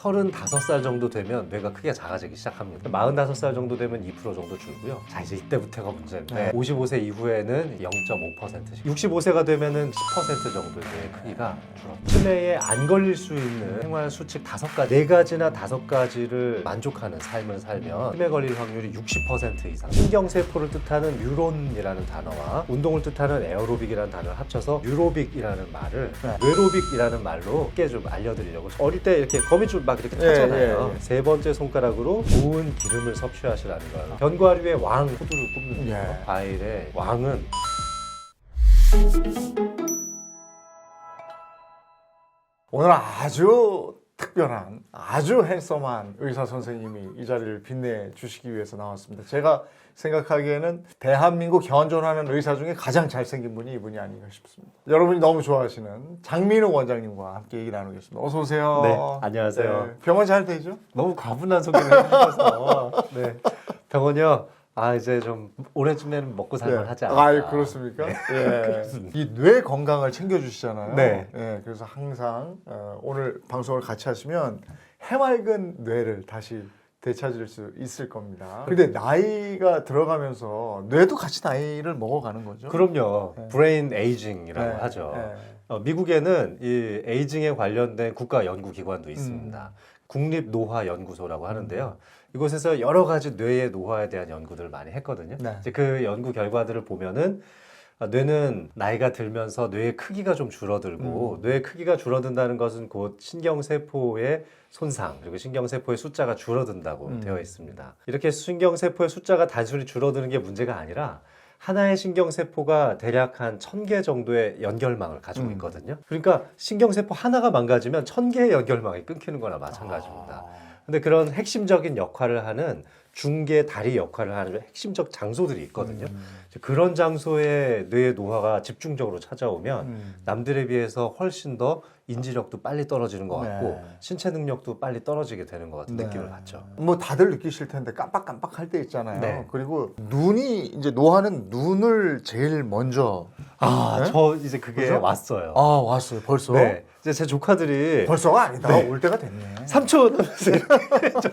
35살 정도 되면 뇌가 크기가 작아지기 시작합니다. 45살 정도 되면 2% 정도 줄고요. 자, 이제 이때부터가 문제인데 55세 이후에는 0.5%씩 65세가 되면은 10% 정도의 뇌의 크기가 줄어요. 치매에 안 걸릴 수 있는 생활 수칙 5가지, 4가지나 5가지를 만족하는 삶을 살면 치매 걸릴 확률이 60% 이상. 신경세포를 뜻하는 뉴론이라는 단어와 운동을 뜻하는 에어로빅이라는 단어를 합쳐서 뉴로빅이라는 말을 뇌로빅이라는 말로 쉽게 좀 알려드리려고. 어릴 때 이렇게 거미줄 막 이렇게 타잖아요. 세 번째 손가락으로 좋은 기름을 섭취하시라는 거예요. 견과류의 왕 호두를 굽는 거예요. 과일의 왕은 오늘 아주 특별한, 아주 핸섬한 의사 선생님이 이 자리를 빛내주시기 위해서 나왔습니다. 제가 생각하기에는 대한민국 현존하는 의사 중에 가장 잘생긴 분이 이분이 아닌가 싶습니다. 여러분이 너무 좋아하시는 장민호 원장님과 함께 얘기 나누겠습니다. 어서 오세요. 네, 안녕하세요. 네, 병원 잘 되죠? 너무 과분한 소개를 해주셔서 네, 병원이요. 이제 좀 올해쯤에는 먹고 살만 하지 않을까. 그렇습니까? 네. 예. 이 뇌 건강을 챙겨주시잖아요. 네. 예, 그래서 항상 오늘 방송을 같이 하시면 해맑은 뇌를 다시 되찾을 수 있을 겁니다. 근데 나이가 들어가면서 뇌도 같이 나이를 먹어가는 거죠? 그럼요. 브레인 에이징이라고 하죠. 미국에는 이 에이징에 관련된 국가 연구기관도 있습니다. 국립노화연구소라고 하는데요. 이곳에서 여러 가지 뇌의 노화에 대한 연구들을 많이 했거든요. 이제 그 연구 결과들을 보면은 뇌는 나이가 들면서 뇌의 크기가 좀 줄어들고 뇌의 크기가 줄어든다는 것은 곧 신경세포의 손상 그리고 신경세포의 숫자가 줄어든다고 되어 있습니다. 이렇게 신경세포의 숫자가 단순히 줄어드는 게 문제가 아니라 하나의 신경세포가 대략 한 1000개 정도의 연결망을 가지고 있거든요. 그러니까 신경세포 하나가 망가지면 1000개의 연결망이 끊기는 거나 마찬가지입니다. 근데 그런 핵심적인 역할을 하는 중계 다리 역할을 하는 핵심적 장소들이 있거든요. 그런 장소에 뇌의 노화가 집중적으로 찾아오면 남들에 비해서 훨씬 더 인지력도 빨리 떨어지는 것 같고 신체 능력도 빨리 떨어지게 되는 것 같은 느낌을 받죠. 뭐 다들 느끼실 텐데 깜빡깜빡할 때 있잖아요. 네. 그리고 눈이 이제 노화는 눈을 제일 먼저 네? 저 이제 그게 그죠? 왔어요. 왔어요. 벌써? 네. 이제 제 조카들이 벌써가 아니다. 네. 올 때가 됐네. 삼촌 하면서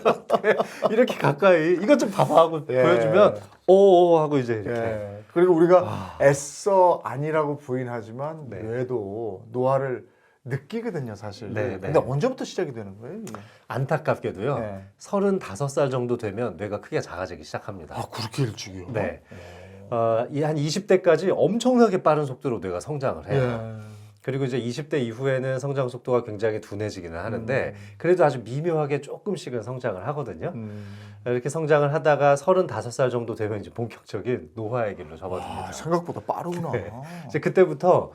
이렇게 가까이 이것 좀 봐봐 하고 보여주면 오 하고 이제 이렇게. 그리고 우리가 애써 아니라고 부인하지만 네. 뇌도 노화를 느끼거든요, 사실. 네, 네. 근데 언제부터 시작이 되는 거예요? 이게? 안타깝게도요. 네. 35살 정도 되면 뇌가 크기가 작아지기 시작합니다. 그렇게 일찍이요? 네. 한 20대까지 엄청나게 빠른 속도로 뇌가 성장을 해요. 그리고 이제 20대 이후에는 성장 속도가 굉장히 둔해지기는 하는데 그래도 아주 미묘하게 조금씩은 성장을 하거든요. 이렇게 성장을 하다가 35살 정도 되면 이제 본격적인 노화의 길로 접어듭니다. 생각보다 빠르구나. 네. 이제 그때부터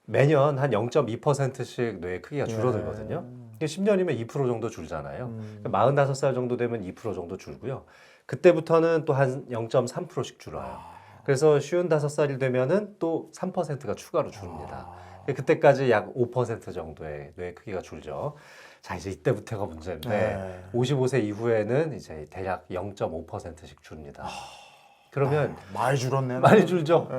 매년 한 0.2%씩 뇌의 크기가 줄어들거든요. 10년이면 2% 정도 줄잖아요. 45살 정도 되면 2% 정도 줄고요. 그때부터는 또 한 0.3%씩 줄어요. 그래서 55살이 되면은 또 3%가 추가로 줄입니다. 그때까지 약 5% 정도의 뇌의 크기가 줄죠. 자, 이제 이때부터가 문제인데 55세 이후에는 이제 대략 0.5%씩 줄입니다. 그러면 많이 줄었네. 많이 줄죠.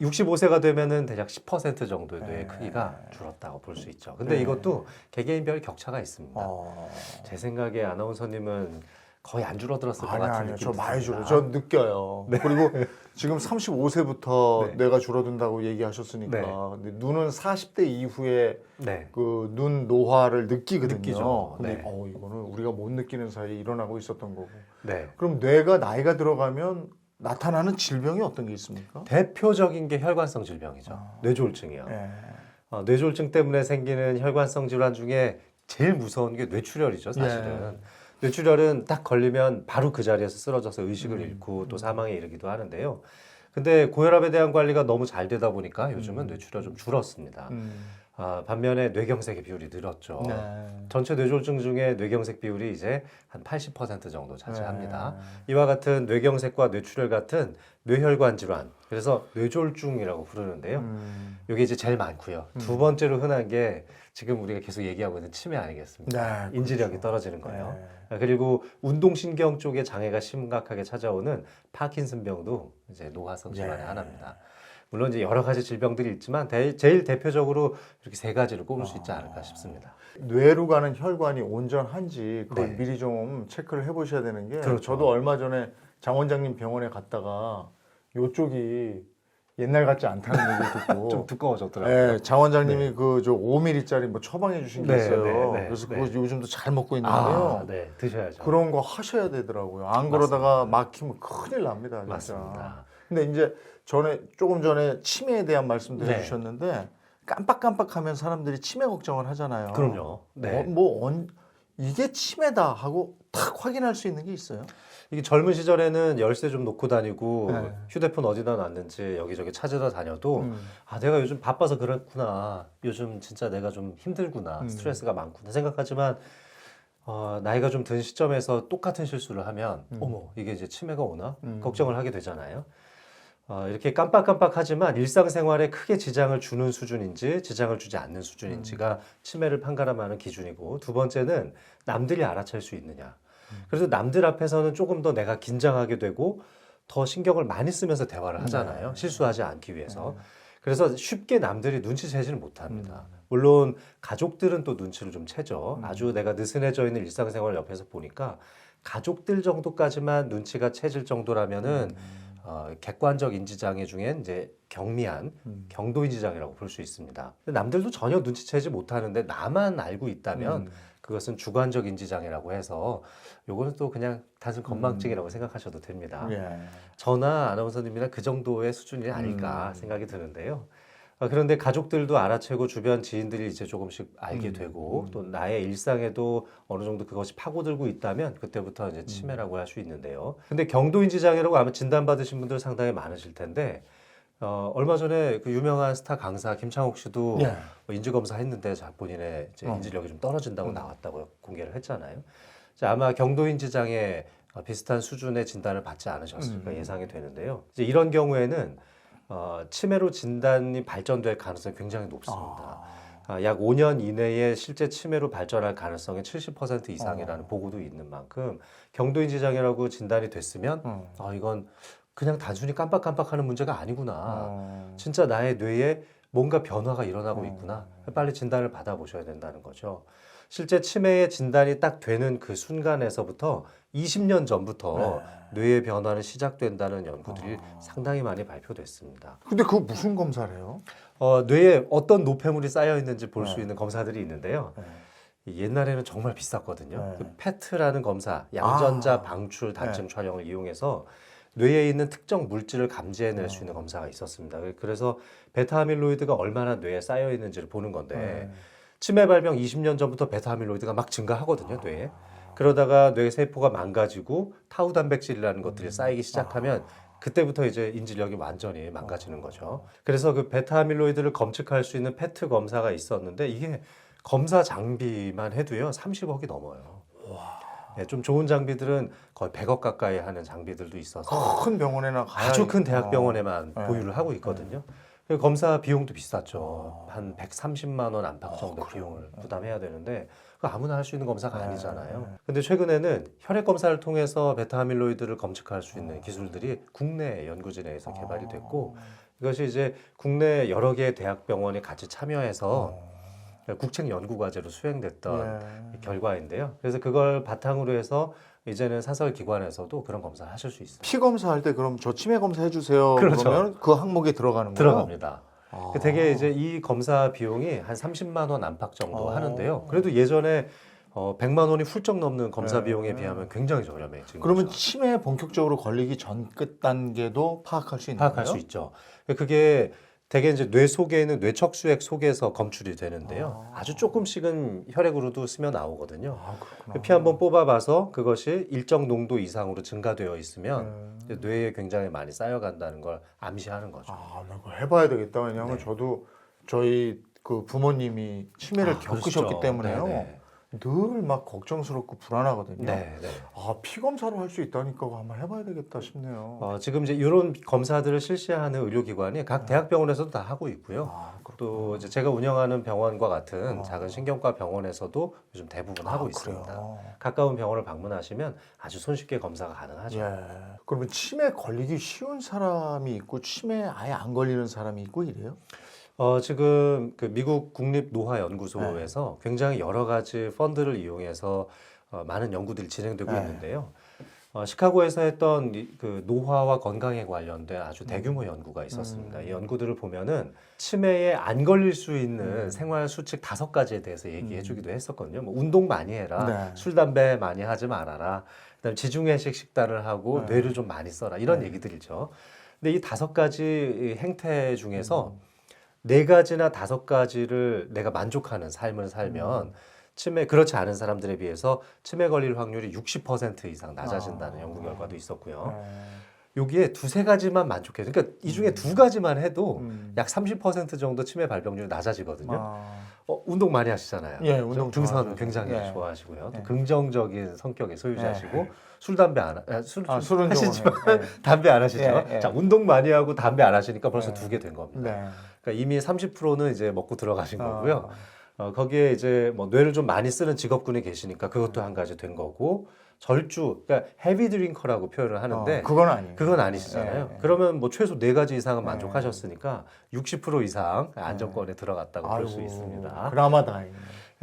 65세가 되면은 대략 10% 정도의 뇌의 크기가 줄었다고 볼 수 있죠. 근데 이것도 개개인별 격차가 있습니다. 제 생각에 아나운서님은 거의 안 줄어들었을 것 같은 느낌이 저 많이 듭니다. 줄어요. 저 느껴요. 그리고 지금 35세부터 뇌가 줄어든다고 얘기하셨으니까 근데 눈은 40대 이후에 그 눈 노화를 느끼거든요. 느끼죠. 근데 이거는 우리가 못 느끼는 사이에 일어나고 있었던 거고. 네. 그럼 뇌가 나이가 들어가면 나타나는 질병이 어떤 게 있습니까? 대표적인 게 혈관성 질병이죠. 뇌졸중이요. 뇌졸중 때문에 생기는 혈관성 질환 중에 제일 무서운 게 뇌출혈이죠, 사실은. 뇌출혈은 딱 걸리면 바로 그 자리에서 쓰러져서 의식을 잃고 또 사망에 이르기도 하는데요. 근데 고혈압에 대한 관리가 너무 잘 되다 보니까 요즘은 뇌출혈 좀 줄었습니다. 반면에 뇌경색의 비율이 늘었죠. 전체 뇌졸중 중에 뇌경색 비율이 이제 한 80% 정도 차지합니다. 이와 같은 뇌경색과 뇌출혈 같은 뇌혈관 질환, 그래서 뇌졸중이라고 부르는데요. 이게 이제 제일 많고요. 두 번째로 흔한 게 지금 우리가 계속 얘기하고 있는 치매 아니겠습니까? 인지력이 떨어지는 거예요. 그리고 운동신경 쪽에 장애가 심각하게 찾아오는 파킨슨병도 이제 노화성 질환의 하나입니다. 물론 이제 여러 가지 질병들이 있지만 제일 대표적으로 이렇게 세 가지를 꼽을 수 있지 않을까 싶습니다. 뇌로 가는 혈관이 온전한지 그걸 네. 미리 좀 체크를 해보셔야 되는 게 그렇죠. 저도 얼마 전에 장 원장님 병원에 갔다가 요쪽이 옛날 같지 않다는 얘기 듣고 좀 두꺼워졌더라고요. 네, 장 원장님이 그 저 5mm짜리 뭐 처방해 주신 게 네, 있어요. 네, 네, 그래서 네. 그거 요즘도 잘 먹고 있는데요. 네, 드셔야죠. 그런 거 하셔야 되더라고요. 안 그러다가 막히면 큰일 납니다. 진짜. 맞습니다. 근데 이제 조금 전에 치매에 대한 말씀도 네. 해주셨는데 깜빡깜빡하면 사람들이 치매 걱정을 하잖아요. 그럼요. 네. 이게 치매다 하고 탁 확인할 수 있는 게 있어요? 이게 젊은 시절에는 열쇠 좀 놓고 다니고 네. 휴대폰 어디다 놨는지 여기저기 찾으러 다녀도 아 내가 요즘 바빠서 그렇구나. 요즘 진짜 내가 좀 힘들구나. 스트레스가 많구나 생각하지만 나이가 좀 든 시점에서 똑같은 실수를 하면 어머 이게 이제 치매가 오나 걱정을 하게 되잖아요. 이렇게 깜빡깜빡하지만 일상생활에 크게 지장을 주는 수준인지 지장을 주지 않는 수준인지가 치매를 판가름하는 기준이고 두 번째는 남들이 알아챌 수 있느냐. 그래서 남들 앞에서는 조금 더 내가 긴장하게 되고 더 신경을 많이 쓰면서 대화를 하잖아요. 실수하지 않기 위해서. 그래서 쉽게 남들이 눈치채지는 못합니다. 물론 가족들은 또 눈치를 좀 채죠. 아주 내가 느슨해져 있는 일상생활을 옆에서 보니까 가족들 정도까지만 눈치가 채질 정도라면은 객관적 인지장애 중엔 이제 경미한 경도인지장애라고 볼 수 있습니다. 근데 남들도 전혀 눈치채지 못하는데 나만 알고 있다면 그것은 주관적 인지장애라고 해서 요거는 또 그냥 단순 건망증이라고 생각하셔도 됩니다. 예. 저나 아나운서님이나 그 정도의 수준이 아닐까 생각이 드는데요. 그런데 가족들도 알아채고 주변 지인들이 이제 조금씩 알게 되고 또 나의 일상에도 어느 정도 그것이 파고들고 있다면 그때부터 이제 치매라고 할 수 있는데요. 근데 경도인지장애라고 아마 진단받으신 분들 상당히 많으실 텐데 얼마 전에 그 유명한 스타 강사 김창옥 씨도 예. 인지검사 했는데 본인의 이제 인지력이 좀 떨어진다고 나왔다고 공개를 했잖아요. 아마 경도인지장애 비슷한 수준의 진단을 받지 않으셨을까 예상이 되는데요. 이제 이런 경우에는 치매로 진단이 발전될 가능성이 굉장히 높습니다. 약 5년 이내에 실제 치매로 발전할 가능성이 70% 이상이라는 보고도 있는 만큼 경도인지장애라고 진단이 됐으면 이건 그냥 단순히 깜빡깜빡하는 문제가 아니구나. 진짜 나의 뇌에 뭔가 변화가 일어나고 있구나. 빨리 진단을 받아보셔야 된다는 거죠. 실제 치매의 진단이 딱 되는 그 순간에서부터 20년 전부터 뇌의 변화는 시작된다는 연구들이 상당히 많이 발표됐습니다. 근데 그거 무슨 검사를 해요? 뇌에 어떤 노폐물이 쌓여 있는지 볼 수 있는 검사들이 있는데요. 옛날에는 정말 비쌌거든요. 그 페트라는 검사, 양전자 방출 단층 촬영을 이용해서 뇌에 있는 특정 물질을 감지해낼 수 있는 검사가 있었습니다. 그래서 베타아밀로이드가 얼마나 뇌에 쌓여 있는지를 보는 건데 치매 발병 20년 전부터 베타아밀로이드가 막 증가하거든요, 뇌에. 그러다가 뇌 세포가 망가지고 타우 단백질이라는 것들이 쌓이기 시작하면 그때부터 이제 인지력이 완전히 망가지는 거죠. 그래서 그 베타아밀로이드를 검측할 수 있는 페트 검사가 있었는데 이게 검사 장비만 해도요 30억이 넘어요. 네, 좀 좋은 장비들은 거의 100억 가까이 하는 장비들도 있어서 큰 병원에나 가야 아주 큰 대학병원에만 보유를 하고 있거든요. 그리고 검사 비용도 비쌌죠. 한 130만 원 안팎 정도 비용을 부담해야 되는데 그거 아무나 할 수 있는 검사가 아니잖아요. 근데 최근에는 혈액 검사를 통해서 베타아밀로이드를 검측할 수 있는 기술들이 국내 연구진에서 개발이 됐고 이것이 이제 국내 여러 개의 대학병원이 같이 참여해서 국책 연구 과제로 수행됐던 결과인데요. 그래서 그걸 바탕으로 해서 이제는 사설 기관에서도 그런 검사를 하실 수 있습니다. 피 검사할 때 그럼 저 치매 검사 해주세요. 그렇죠. 그러면 그 항목에 들어가는 거예요? 들어갑니다. 되게 이제 이 검사 비용이 한 30만 원 안팎 정도 하는데요. 그래도 예전에 100만 원이 훌쩍 넘는 검사 비용에 비하면 굉장히 저렴해진 그러면 거죠. 치매에 본격적으로 걸리기 전 끝 단계도 파악할 수 있는 파악할 거예요? 수 있죠. 그게 대개 이제 뇌 속에 있는 뇌척수액 속에서 검출이 되는데요. 아주 조금씩은 혈액으로도 스며 나오거든요. 피 한번 뽑아봐서 그것이 일정 농도 이상으로 증가되어 있으면 이제 뇌에 굉장히 많이 쌓여간다는 걸 암시하는 거죠. 나 그거 해봐야 되겠다. 왜냐하면 네. 저도 저희 그 부모님이 치매를 겪으셨기 그러시죠. 때문에요. 네네. 늘 막 걱정스럽고 불안하거든요. 네, 네. 피 검사를 할 수 있다니까 한번 해봐야 되겠다 싶네요. 지금 이제 이런 검사들을 실시하는 의료기관이 각 대학병원에서도 다 하고 있고요. 또 이제 제가 운영하는 병원과 같은 작은 신경과 병원에서도 요즘 대부분 하고 있습니다. 그래요? 가까운 병원을 방문하시면 아주 손쉽게 검사가 가능하죠. 예. 그러면 치매 걸리기 쉬운 사람이 있고 치매 아예 안 걸리는 사람이 있고 이래요? 지금 그 미국 국립노화연구소에서 굉장히 여러 가지 펀드를 이용해서 많은 연구들이 진행되고 있는데요. 시카고에서 했던 그 노화와 건강에 관련된 아주 대규모 연구가 있었습니다. 이 연구들을 보면은 치매에 안 걸릴 수 있는 생활 수칙 5가지에 대해서 얘기해 주기도 했었거든요. 뭐 운동 많이 해라, 네. 술, 담배 많이 하지 말아라, 그다음에 지중해식 식단을 하고 뇌를 좀 많이 써라 이런 얘기들이죠. 근데 이 5가지 행태 중에서 4가지나 5가지를 내가 만족하는 삶을 살면 치매 그렇지 않은 사람들에 비해서 치매 걸릴 확률이 60% 이상 낮아진다는 연구 결과도 있었고요. 여기에 2-3가지만 만족해도 그러니까 이 중에 2가지만 해도 약 30% 정도 치매 발병률이 낮아지거든요. 운동 많이 하시잖아요. 예, 운동 등산 좋아하죠. 굉장히 예. 좋아하시고요. 또 예. 긍정적인 성격의 소유자시고 술, 담배 안 술은 하시지만 좀, 담배 안 하시죠. 예, 예. 자, 운동 많이 하고 담배 안 하시니까 벌써 2개 된 겁니다. 네. 그러니까 이미 30%는 이제 먹고 들어가신 거고요. 아. 거기에 이제 뭐 뇌를 좀 많이 쓰는 직업군이 계시니까 그것도 한 가지 된 거고 절주 그러니까 헤비 드링커라고 표현을 하는데 그건 아니에요. 그건 아니시잖아요. 예, 예. 그러면 뭐 최소 4가지 이상은 만족하셨으니까 60% 이상 안정권에 들어갔다고 볼 수 아이고, 있습니다. 그나마 다행이네.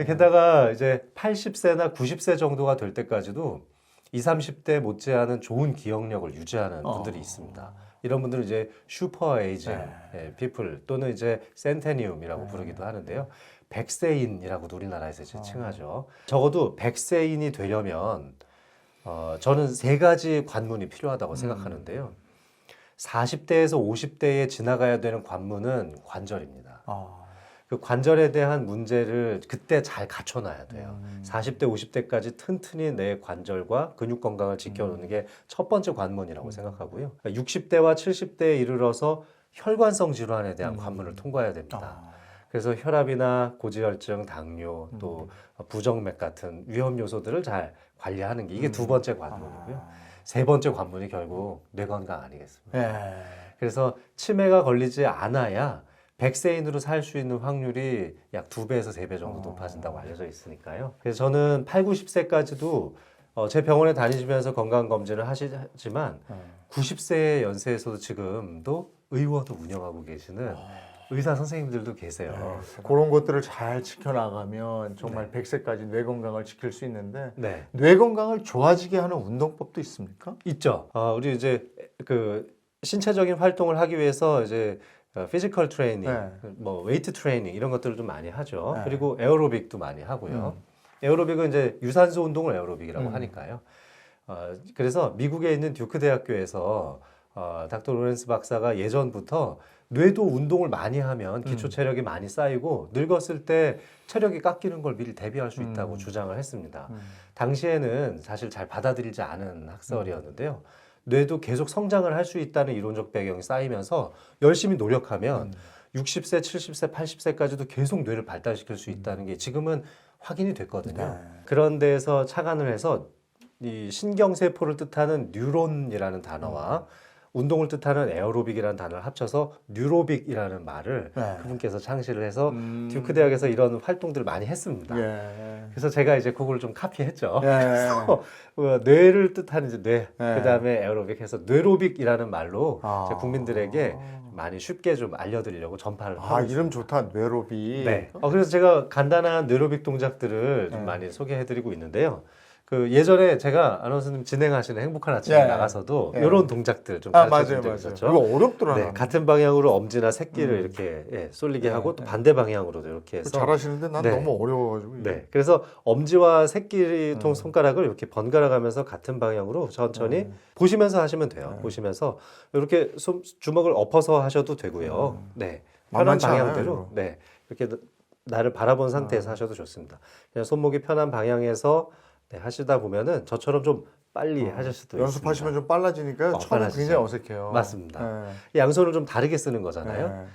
게다가 이제 80세나 90세 정도가 될 때까지도 20, 30대 못지않은 좋은 기억력을 유지하는 분들이 있습니다. 이런 분들은 이제 슈퍼 에이징 피플 또는 이제 센테니움이라고 부르기도 하는데요. 백세인이라고도 우리나라에서 이제 칭하죠. 적어도 백세인이 되려면 저는 3가지 관문이 필요하다고 생각하는데요. 40대에서 50대에 지나가야 되는 관문은 관절입니다. 그 관절에 대한 문제를 그때 잘 갖춰놔야 돼요. 40대, 50대까지 튼튼히 내 관절과 근육 건강을 지켜놓는 게 첫 번째 관문이라고 생각하고요. 그러니까 60대와 70대에 이르러서 혈관성 질환에 대한 관문을 통과해야 됩니다. 그래서 혈압이나 고지혈증, 당뇨, 또 부정맥 같은 위험 요소들을 잘 관리하는 게 이게 2번째 관문이고요. 3번째 관문이 결국 뇌 건강 아니겠습니까? 예. 그래서 치매가 걸리지 않아야 백세인으로 살 수 있는 확률이 약 2배에서 3배 정도 높아진다고 알려져 있으니까요. 그래서 저는 8, 90세까지도 제 병원에 다니시면서 건강검진을 하시지만 90세 연세에서도 지금도 의원을 운영하고 계시는 의사 선생님들도 계세요. 그런 것들을 잘 지켜나가면 정말 100세까지 뇌 건강을 지킬 수 있는데 네. 뇌 건강을 좋아지게 하는 운동법도 있습니까? 있죠. 우리 이제 그 신체적인 활동을 하기 위해서 이제 피지컬 트레이닝, 뭐 웨이트 트레이닝 이런 것들을 좀 많이 하죠. 그리고 에어로빅도 많이 하고요. 에어로빅은 이제 유산소 운동을 에어로빅이라고 하니까요. 그래서 미국에 있는 듀크 대학교에서 닥터 로렌스 박사가 예전부터 뇌도 운동을 많이 하면 기초 체력이 많이 쌓이고 늙었을 때 체력이 깎이는 걸 미리 대비할 수 있다고 주장을 했습니다. 당시에는 사실 잘 받아들이지 않은 학설이었는데요. 뇌도 계속 성장을 할 수 있다는 이론적 배경이 쌓이면서 열심히 노력하면 60세, 70세, 80세까지도 계속 뇌를 발달시킬 수 있다는 게 지금은 확인이 됐거든요. 그런 데에서 착안을 해서 이 신경세포를 뜻하는 뉴론이라는 단어와 운동을 뜻하는 에어로빅이라는 단어를 합쳐서 뉴로빅이라는 말을 그분께서 창시를 해서 듀크 대학에서 이런 활동들을 많이 했습니다. 그래서 제가 이제 그걸 좀 카피했죠. 그래서 뇌를 뜻하는 이제 뇌, 그다음에 에어로빅 해서 뇌로빅이라는 말로 제 국민들에게 많이 쉽게 좀 알려드리려고 전파를 하고 있습니다. 이름 좋다. 뇌로빅. 네. 그래서 제가 간단한 뇌로빅 동작들을 좀 많이 소개해드리고 있는데요. 그 예전에 제가 아나운서님 진행하시는 행복한 아침에 나가서도 이런 동작들 좀 가르쳐 준 적이 있었죠. 이거 어렵더라고요. 네, 같은 방향으로 엄지나 새끼를 이렇게 쏠리게 하고 또 반대 방향으로도 이렇게 해서 잘하시는데 난 너무 어려워가지고. 네, 그래서 엄지와 새끼 손가락을 이렇게 번갈아 가면서 같은 방향으로 천천히 보시면서 하시면 돼요. 보시면서 이렇게 주먹을 엎어서 하셔도 되고요. 네, 편한 만만치 않아요, 방향대로 이거. 네 이렇게 나를 바라본 상태에서 하셔도 좋습니다. 그냥 손목이 편한 방향에서 하시다 보면은 저처럼 좀 빨리 하실 수도 연습하시면 있습니다. 좀 빨라지니까요. 처음에 빨라지죠. 굉장히 어색해요. 맞습니다. 양손을 좀 다르게 쓰는 거잖아요.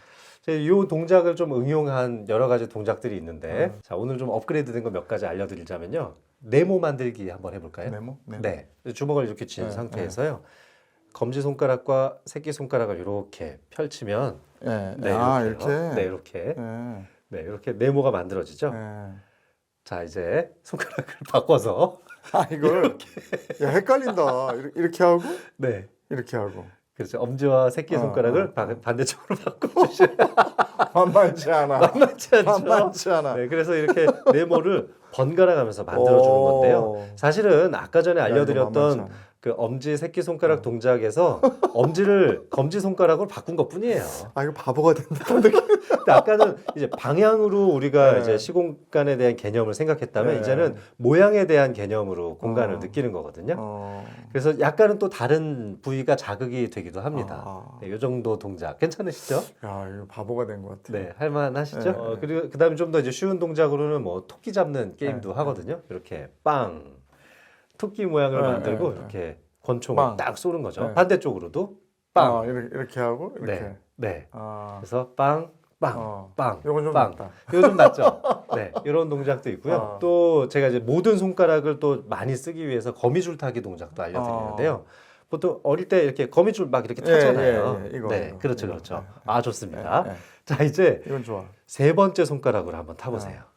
이 동작을 좀 응용한 여러 가지 동작들이 있는데 자 오늘 좀 업그레이드된 거 몇 가지 알려드리자면요. 네모 만들기 한번 해볼까요? 네모? 네. 주먹을 이렇게 쥔 상태에서요. 검지 손가락과 새끼 손가락을 이렇게 펼치면 네, 이렇게. 네, 이렇게. 네, 이렇게 네모가 만들어지죠. 네. 자, 이제 손가락을 바꿔서 아 이걸 야, 헷갈린다. 이렇게 하고 네. 이렇게 하고 그렇죠. 엄지와 새끼 손가락을 반대쪽으로 바꿔주시면 만만치 않아. 만만치 않죠. 만만치 않아. 네, 그래서 이렇게 네모를 번갈아 가면서 만들어주는 건데요. 사실은 아까 전에 알려드렸던 그 엄지 새끼 손가락 동작에서 검지 손가락으로 바꾼 것뿐이에요. 아 이거 바보가 된다. 근데 아까는 이제 방향으로 우리가 네. 이제 시공간에 대한 개념을 생각했다면 네. 이제는 모양에 대한 개념으로 공간을 느끼는 거거든요. 그래서 약간은 또 다른 부위가 자극이 되기도 합니다. 네, 이 정도 동작 괜찮으시죠? 야 이거 바보가 된 것 같아요. 네, 할만하시죠? 네. 그리고 그다음에 좀 더 이제 쉬운 동작으로는 뭐 토끼 잡는 게임도 네. 하거든요. 이렇게 빵 토끼 모양을 네, 만들고 네, 이렇게 권총을 빵. 딱 쏘는 거죠. 네. 반대쪽으로도 빵. 이렇게 하고 이렇게. 네, 네. 아, 그래서 빵, 빵, 빵, 요건 좀 빵. 낫다. 이거 좀 낫죠? 네, 이런 동작도 있고요. 아. 또 제가 이제 모든 손가락을 또 많이 쓰기 위해서 거미줄 타기 동작도 알려드리는데요. 보통 어릴 때 이렇게 거미줄 막 이렇게 타잖아요. 이거, 네, 이거, 그렇죠, 이거. 그렇죠. 네, 아, 좋습니다. 네. 자, 이제 이건 좋아. 세 번째 손가락으로 한번 타보세요.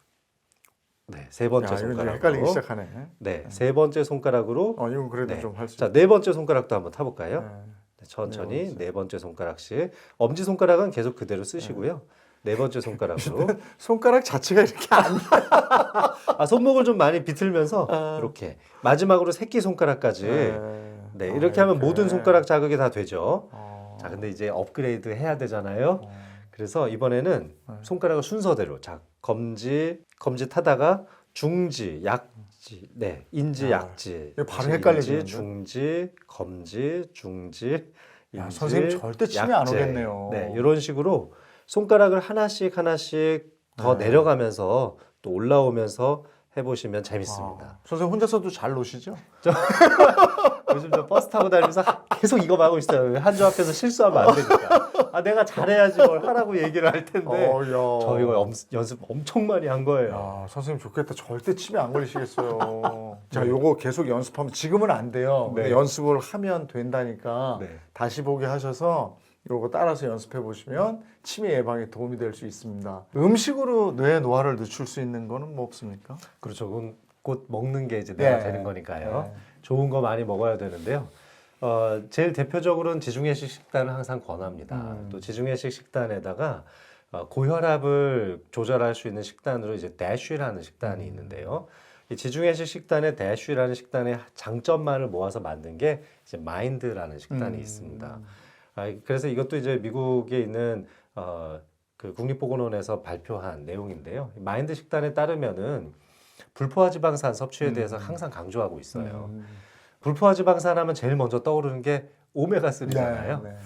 네, 세 번째 야, 이건 좀 손가락으로. 헷갈리기 시작하네. 네, 세 번째 손가락으로. 이건 그래도 네. 좀 할 수. 자, 네 번째 손가락도 한번 타볼까요? 네. 네, 천천히 네 번째 손가락씩. 엄지 손가락은 계속 그대로 쓰시고요. 네 번째 손가락으로. 손가락 자체가 이렇게 안. 아, 손목을 좀 많이 비틀면서 이렇게 마지막으로 새끼 손가락까지. 네, 이렇게 하면 모든 손가락 자극이 다 되죠. 자, 근데 이제 업그레이드 해야 되잖아요. 그래서 이번에는 손가락을 순서대로 자, 검지 타다가 중지, 약지, 네, 인지, 약지. 이거 바로 다시 헷갈리겠는데? 인지, 중지, 검지, 중지, 야, 인지, 선생님 절대 침이 안 약지. 오겠네요. 네, 이런 식으로 손가락을 하나씩 더 내려가면서 또 올라오면서 해보시면 재밌습니다. 선생님 혼자서도 잘 노시죠? 요즘 저 버스 타고 다니면서 계속 이거 하고 있어요. 한조 앞에서 실수하면 안 되니까. 아, 내가 잘해야지 뭘 하라고 얘기를 할 텐데. 야. 저 이거 연습 엄청 많이 한 거예요. 야, 선생님 좋겠다. 절대 침이 안 걸리시겠어요. 자, 요거 계속 연습하면 지금은 안 돼요. 근데 네. 연습을 하면 된다니까 네. 다시 보기 하셔서 요거 따라서 연습해 보시면 치매 예방에 도움이 될 수 있습니다. 음식으로 뇌 노화를 늦출 수 있는 거는 뭐 없습니까? 그렇죠. 그건 곧 먹는 게 이제 내가 네. 되는 거니까요. 네. 좋은 거 많이 먹어야 되는데요. 제일 대표적으로는 지중해식 식단을 항상 권합니다. 또 지중해식 식단에다가 고혈압을 조절할 수 있는 식단으로 이제 DASH라는 식단이 있는데요. 이 지중해식 식단의 DASH라는 식단의 장점만을 모아서 만든 게 이제 마인드라는 식단이 있습니다. 그래서 이것도 이제 미국에 있는 그 국립보건원에서 발표한 내용인데요. 마인드 식단에 따르면은 불포화 지방산 섭취에 대해서 항상 강조하고 있어요. 불포화 지방산 하면 제일 먼저 떠오르는 게 오메가3잖아요. 네.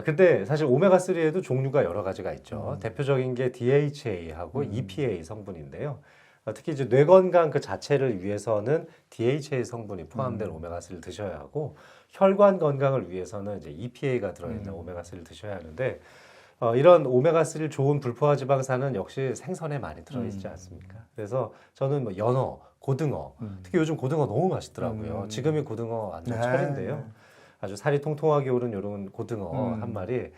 근데 사실 오메가3에도 종류가 여러 가지가 있죠. 대표적인 게 DHA하고 EPA 성분인데요. 특히 이제 뇌 건강 그 자체를 위해서는 DHA 성분이 포함된 오메가3를 드셔야 하고 혈관 건강을 위해서는 이제 EPA가 들어있는 오메가3를 드셔야 하는데 이런 오메가3 좋은 불포화 지방산은 역시 생선에 많이 들어있지 않습니까? 그래서 저는 뭐 연어, 고등어, 특히 요즘 고등어 너무 맛있더라고요. 지금이 고등어 완전 철인데요. 아주 살이 통통하게 오른 이런 고등어 한 마리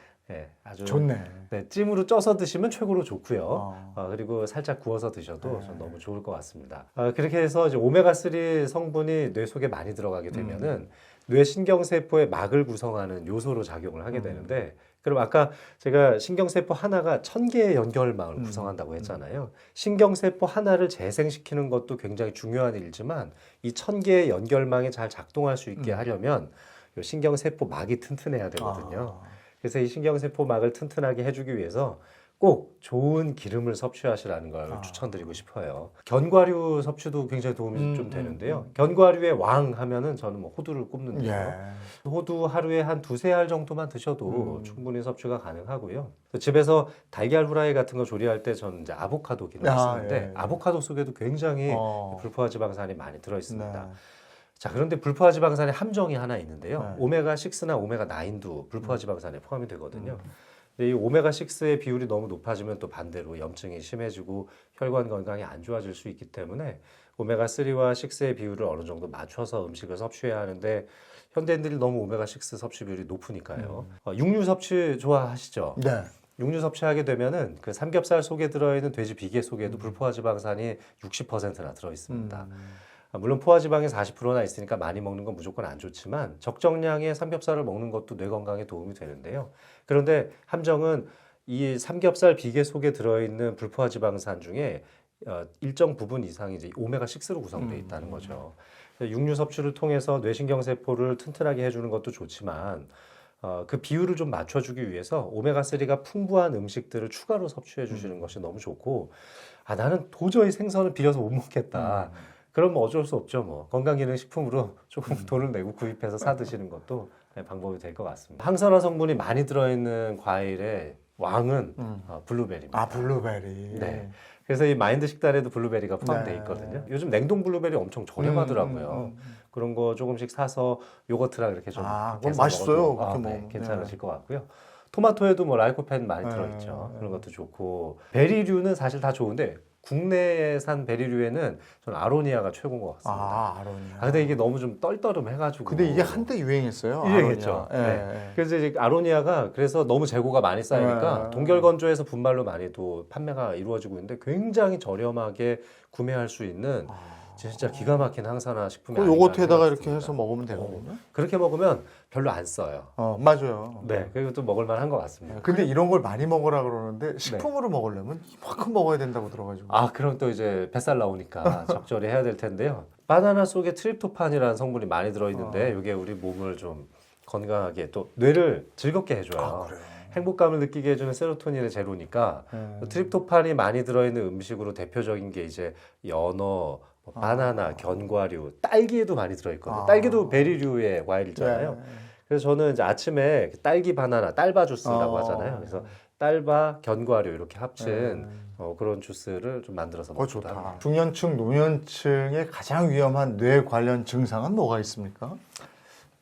아주 좋네. 네, 찜으로 쪄서 드시면 최고로 좋고요. 그리고 살짝 구워서 드셔도 전 너무 좋을 것 같습니다. 그렇게 해서 이제 오메가3 성분이 뇌 속에 많이 들어가게 되면은 뇌 신경세포의 막을 구성하는 요소로 작용을 하게 되는데 그럼 아까 제가 신경세포 하나가 1000개의 연결망을 구성한다고 했잖아요. 신경세포 하나를 재생시키는 것도 굉장히 중요한 일이지만 이 1000개의 연결망이 잘 작동할 수 있게 하려면 이 신경세포 막이 튼튼해야 되거든요. 그래서 이 신경세포 막을 튼튼하게 해주기 위해서 꼭 좋은 기름을 섭취하시라는 걸 추천드리고 싶어요. 견과류 섭취도 굉장히 도움이 좀 되는데요. 견과류의 왕 하면은 저는 뭐 호두를 꼽는데요. 호두 하루에 한 2-3알 정도만 드셔도 충분히 섭취가 가능하고요. 집에서 달걀 후라이 같은 거 조리할 때 저는 이제 아보카도 기름을 쓰는데 아보카도 속에도 굉장히 불포화 지방산이 많이 들어있습니다. 자, 그런데 불포화 지방산의 함정이 하나 있는데요. 오메가6나 오메가9도 불포화 지방산에 포함이 되거든요. 근데 이 오메가6의 비율이 너무 높아지면 또 반대로 염증이 심해지고 혈관 건강이 안 좋아질 수 있기 때문에 오메가3와 6의 비율을 어느 정도 맞춰서 음식을 섭취해야 하는데 현대인들이 너무 오메가6 섭취 비율이 높으니까요. 육류 섭취 좋아하시죠? 네. 육류 섭취하게 되면은 그 삼겹살 속에 들어있는 돼지 비계 속에도 불포화 지방산이 60%나 들어 있습니다. 물론 포화지방이 40%나 있으니까 많이 먹는 건 무조건 안 좋지만 적정량의 삼겹살을 먹는 것도 뇌 건강에 도움이 되는데요. 그런데 함정은 이 삼겹살 비계 속에 들어있는 불포화지방산 중에 일정 부분 이상이 이제 오메가6로 구성되어 있다는 거죠. 육류 섭취를 통해서 뇌신경세포를 튼튼하게 해주는 것도 좋지만 그 비율을 좀 맞춰주기 위해서 오메가3가 풍부한 음식들을 추가로 섭취해 주시는 것이 너무 좋고 나는 도저히 생선을 비려서 못 먹겠다. 그럼 뭐 어쩔 수 없죠. 뭐 건강기능식품으로 조금 돈을 내고 구입해서 사 드시는 것도 방법이 될 것 같습니다. 항산화 성분이 많이 들어있는 과일의 왕은 블루베리입니다. 블루베리. 네. 그래서 이 마인드 식단에도 블루베리가 포함되어 있거든요. 요즘 냉동 블루베리 엄청 저렴하더라고요. 그런 거 조금씩 사서 요거트랑 이렇게 좀 그건 맛있어요. 네, 괜찮으실 것 같고요. 토마토에도 뭐 라이코펜 많이 들어있죠. 그런 것도 좋고 베리류는 사실 다 좋은데 국내산 베리류에는 저는 아로니아가 최고인 것 같습니다. 아로니아. 근데 이게 너무 좀 떨떠름해가지고. 근데 이게 한때 유행했어요. 유행했죠. 네. 그래서 이제 아로니아가 그래서 너무 재고가 많이 쌓이니까 동결건조해서 분말로 많이 또 판매가 이루어지고 있는데 굉장히 저렴하게 구매할 수 있는 진짜 기가 막힌 항산화 식품이 아닌가 요거트에다가 이렇게 생각했습니다. 해서 먹으면 되거든요. 그렇게 먹으면 별로 안 써요. 맞아요. 네, 그리고 또 먹을 만한 것 같습니다. 근데 이런 걸 많이 먹으라 그러는데 식품으로 먹으려면 이만큼 먹어야 된다고 들어가지고. 그럼 또 이제 뱃살 나오니까 적절히 해야 될 텐데요. 바나나 속에 트립토판이라는 성분이 많이 들어있는데 이게 우리 몸을 좀 건강하게 또 뇌를 즐겁게 해줘요. 그래요? 행복감을 느끼게 해주는 세로토닌의 재료니까 트립토판이 많이 들어있는 음식으로 대표적인 게 이제 연어, 바나나, 견과류, 딸기에도 많이 들어있거든요. 딸기도 베리류의 과일이잖아요. 네. 그래서 저는 이제 아침에 딸기 바나나, 딸바 주스라고 하잖아요. 그래서 딸바, 견과류 이렇게 합친 그런 주스를 좀 만들어서 먹기도 합니다. 중년층, 노년층의 가장 위험한 뇌 관련 증상은 뭐가 있습니까?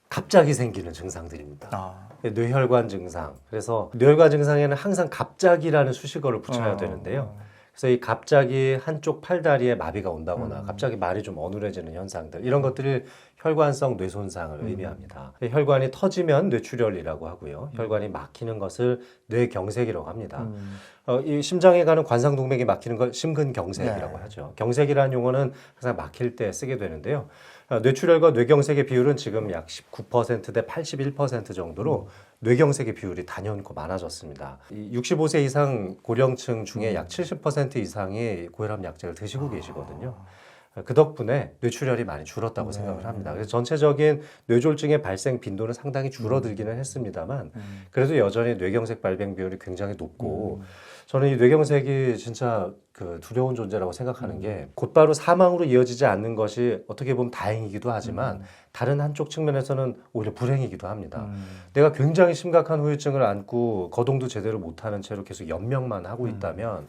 갑자기 생기는 증상들입니다. 뇌혈관 증상. 그래서 뇌혈관 증상에는 항상 갑자기라는 수식어를 붙여야 되는데요. 그래서 이 갑자기 한쪽 팔다리에 마비가 온다거나 갑자기 말이 좀 어눌해지는 현상들 이런 것들이 혈관성 뇌손상을 의미합니다. 혈관이 터지면 뇌출혈이라고 하고요. 혈관이 막히는 것을 뇌경색이라고 합니다. 이 심장에 가는 관상동맥이 막히는 걸 심근경색이라고 하죠. 경색이라는 용어는 항상 막힐 때 쓰게 되는데요. 뇌출혈과 뇌경색의 비율은 지금 약 19%대 81% 정도로 뇌경색의 비율이 단연코 많아졌습니다. 65세 이상 고령층 중에 약 70% 이상이 고혈압 약제를 드시고 계시거든요. 그 덕분에 뇌출혈이 많이 줄었다고 생각을 합니다. 그래서 전체적인 뇌졸중의 발생 빈도는 상당히 줄어들기는 했습니다만 그래도 여전히 뇌경색 발병 비율이 굉장히 높고 저는 이 뇌경색이 진짜 그 두려운 존재라고 생각하는 게 곧바로 사망으로 이어지지 않는 것이 어떻게 보면 다행이기도 하지만 다른 한쪽 측면에서는 오히려 불행이기도 합니다. 내가 굉장히 심각한 후유증을 안고 거동도 제대로 못하는 채로 계속 연명만 하고 있다면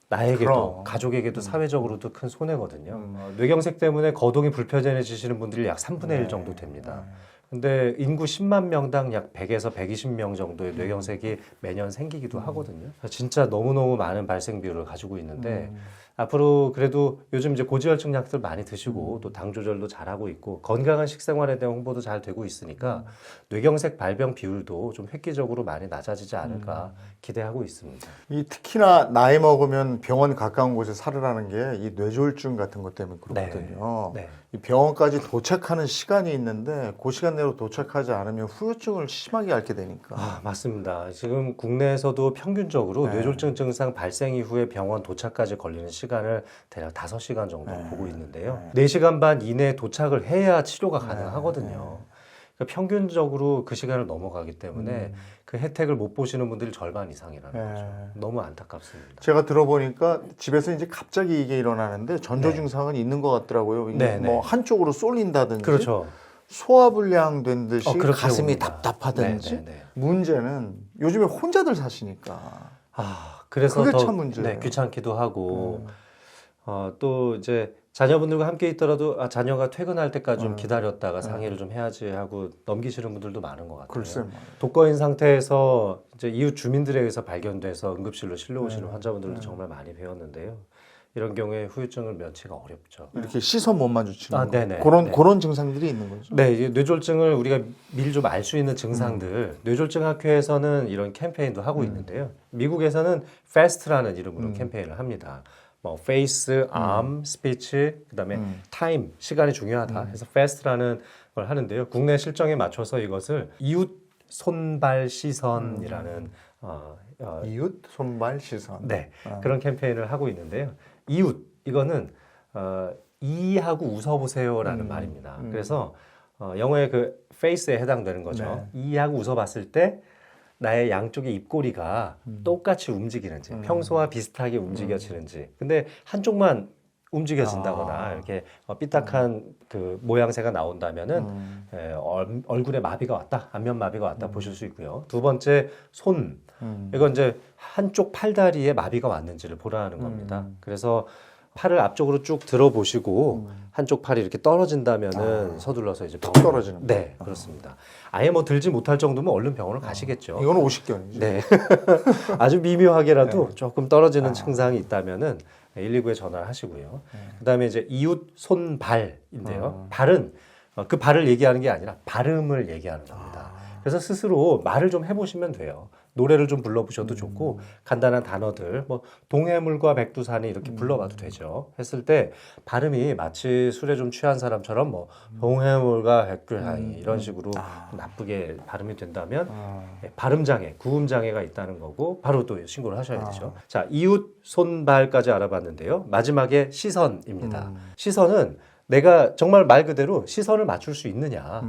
나에게도 가족에게도 사회적으로도 큰 손해거든요. 뇌경색 때문에 거동이 불편해지시는 분들이 약 3분의 1 정도 됩니다. 근데 인구 10만 명당 약 100에서 120명 정도의 뇌경색이 매년 생기기도 하거든요. 진짜 너무너무 많은 발생 비율을 가지고 있는데 앞으로 그래도 요즘 이제 고지혈증 약들 많이 드시고 또 당 조절도 잘하고 있고 건강한 식생활에 대한 홍보도 잘 되고 있으니까 뇌경색 발병 비율도 좀 획기적으로 많이 낮아지지 않을까 기대하고 있습니다. 이 특히나 나이 먹으면 병원 가까운 곳에 살으라는 게 이 뇌졸중 같은 것 때문에 그렇거든요. 네. 이 병원까지 도착하는 시간이 있는데 그 시간 내로 도착하지 않으면 후유증을 심하게 앓게 되니까. 맞습니다. 지금 국내에서도 평균적으로 뇌졸중 증상 발생 이후에 병원 도착까지 걸리는 시간을 대략 5시간 정도 보고 있는데요. 4시간 반 이내에 도착을 해야 치료가 가능하거든요. 그러니까 평균적으로 그 시간을 넘어가기 때문에 그 혜택을 못 보시는 분들이 절반 이상이라는 거죠. 너무 안타깝습니다. 제가 들어보니까 집에서 이제 갑자기 이게 일어나는데 전조 증상은 있는 것 같더라고요. 이게 뭐 한쪽으로 쏠린다든지 그렇죠. 소화불량 된 듯이 가슴이 옵니다. 답답하든지. 문제는 요즘에 혼자들 사시니까. 그래서 그게 더 참 문제예요. 귀찮기도 하고 또 이제 자녀분들과 함께 있더라도 자녀가 퇴근할 때까지 좀 기다렸다가 상의를 좀 해야지 하고 넘기시는 분들도 많은 것 같아요. 글쎄 독거인 상태에서 이제 이웃 주민들에 의해서 발견돼서 응급실로 실려오시는 환자분들도 정말 많이 배웠는데요. 이런 경우에 후유증을 면치가 어렵죠. 이렇게 시선 못 마주치는 네네. 그런 증상들이 있는 거죠. 네, 이제 뇌졸중을 우리가 미리 좀 알 수 있는 증상들, 뇌졸중 학회에서는 이런 캠페인도 하고 있는데요. 미국에서는 FAST라는 이름으로 캠페인을 합니다. 뭐 페이스, 암, 스피치, 그다음에 타임, 시간이 중요하다 해서 fast라는 걸 하는데요. 국내 실정에 맞춰서 이것을 이웃 손발 시선이라는 이웃 손발 시선. 네, 그런 캠페인을 하고 있는데요. 이웃 이거는 이하고 웃어보세요라는 말입니다. 그래서 영어의 그 face에 해당되는 거죠. 이하고 웃어봤을 때 나의 양쪽의 입꼬리가 똑같이 움직이는지, 평소와 비슷하게 움직여지는지. 근데 한쪽만 움직여진다거나 이렇게 삐딱한 그 모양새가 나온다면은 얼굴에 마비가 왔다, 안면 마비가 왔다 보실 수 있고요. 두 번째 손, 이건 이제 한쪽 팔다리에 마비가 왔는지를 보라는 겁니다. 그래서 팔을 앞쪽으로 쭉 들어보시고 한쪽 팔이 이렇게 떨어진다면은 서둘러서 이제 툭 떨어지는. 네, 그렇습니다. 아예 뭐 들지 못할 정도면 얼른 병원을 가시겠죠. 이거는 오십견이죠. 네. 아주 미묘하게라도 조금 떨어지는 증상이 있다면은 119에 전화를 하시고요. 그다음에 이제 이웃 손발인데요. 발은 그 발을 얘기하는 게 아니라 발음을 얘기하는 겁니다. 그래서 스스로 말을 좀 해보시면 돼요. 노래를 좀 불러보셔도 좋고 간단한 단어들 뭐 동해물과 백두산이 이렇게 불러봐도 되죠. 했을 때 발음이 마치 술에 좀 취한 사람처럼 뭐 동해물과 백두산이 이런 식으로 나쁘게 발음이 된다면 발음 장애, 구음 장애가 있다는 거고 바로 또 신고를 하셔야 되죠. 자, 이웃 손발까지 알아봤는데요. 마지막에 시선입니다. 시선은 내가 정말 말 그대로 시선을 맞출 수 있느냐.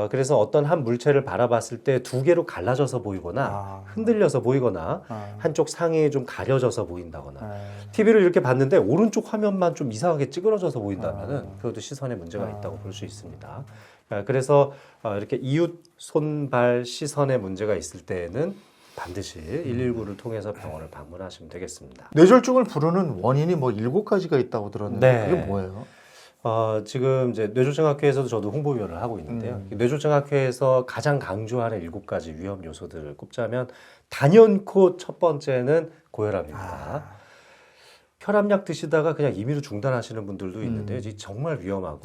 그래서 어떤 한 물체를 바라봤을 때 두 개로 갈라져서 보이거나 흔들려서 보이거나 한쪽 상이 좀 가려져서 보인다거나 TV를 이렇게 봤는데 오른쪽 화면만 좀 이상하게 찌그러져서 보인다면은 그것도 시선에 문제가 있다고 볼 수 있습니다. 그래서 이렇게 이웃 손발 시선에 문제가 있을 때에는 반드시 119를 통해서 병원을 방문하시면 되겠습니다. 뇌졸중을 부르는 원인이 뭐 7가지가 있다고 들었는데 네. 그게 뭐예요? 지금 이제 뇌졸중학회에서도 저도 홍보위원을 하고 있는데요. 뇌졸중학회에서 가장 강조하는 7가지 위험 요소들을 꼽자면 단연코 첫 번째는 고혈압입니다. 혈압약 드시다가 그냥 임의로 중단하시는 분들도 있는데 이 정말 위험하고